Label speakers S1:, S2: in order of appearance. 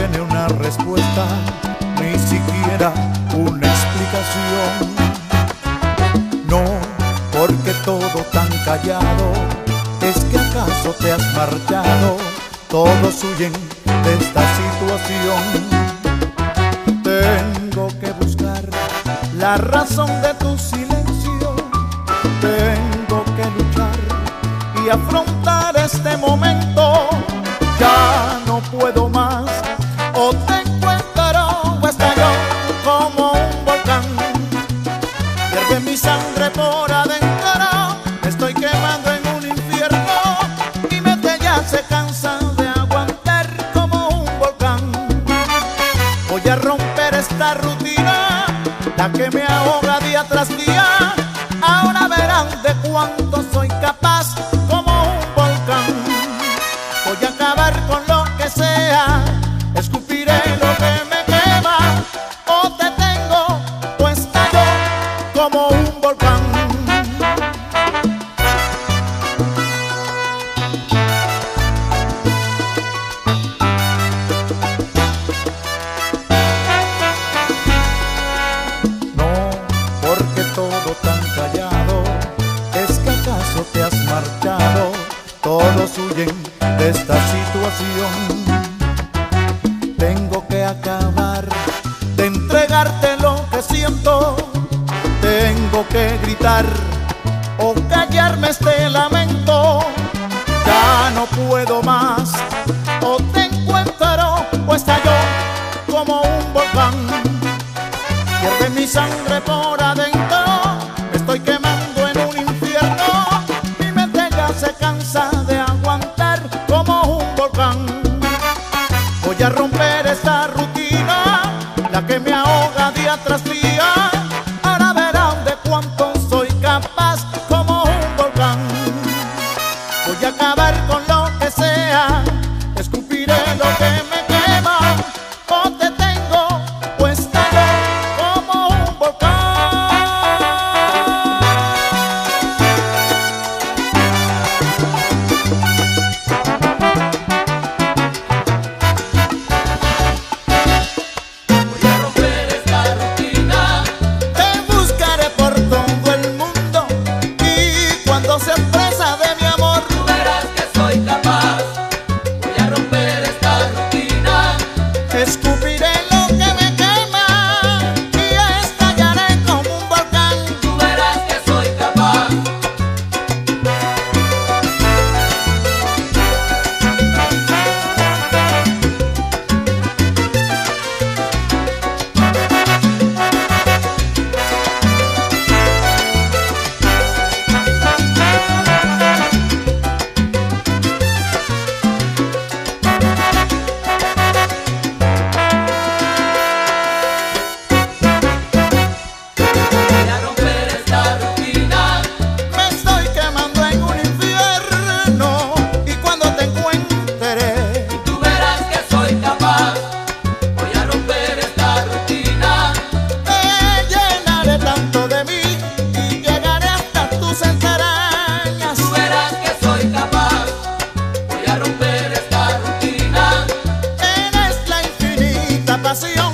S1: tiene una respuesta, ni siquiera una explicación. No, porque todo tan callado, ¿es que acaso te has marchado? Todos huyen de esta situación. Tengo que buscar la razón de tu silencio. Tengo que luchar y afrontar este momento. Ya no puedo más, o te encuentro o estallo como un volcán. Pierde mi sangre por adentro, me estoy quemando en un infierno. Mi mente ya se cansa de aguantar como un volcán. Voy a romper esta rutina, la que me ahoga día tras día. Ahora verán de cuánto soy capaz como un volcán. Voy a acabar con lo que sea, escupiré lo que me quema. O te tengo o estallo como un volcán. No, porque todo tan callado, ¿es que acaso te has marchado? Todos huyen de esta situación. Tengo que acabar de entregarte lo que siento. Tengo que gritar o callarme este lamento. Ya no puedo más, o te encuentro o estallo como un volcán. Pierde mi sangre por adentro, me estoy quemando en un infierno. Mi mente ya se cansa de aguantar como un volcán. Voy a romper esta rutina, la que me ahoga día tras día. Ahora verán de cuánto soy capaz como un volcán. Voy a acabar con lo que sea, escupiré lo que me quema. O te tengo o estallo como un volcán.
S2: Voy a romper esta rutina,
S1: Te buscaré por todo el mundo, y cuando seas presa de mi amor,
S2: tú verás que soy capaz. Voy a romper esta rutina,
S1: escupiré lo que me quema y estallaré como un volcán.
S2: tú verás que soy capaz. Voy a romper esta rutina,
S1: Me estoy quemando en un infierno, y cuando te encuentre,
S2: tú verás que soy capaz. Voy a romper esta rutina,
S1: te llenaré tanto de mí y llegaré hasta tus entrañas.
S2: tú verás que soy capaz. Voy a romper esta rutina,
S1: Eres la infinita pasión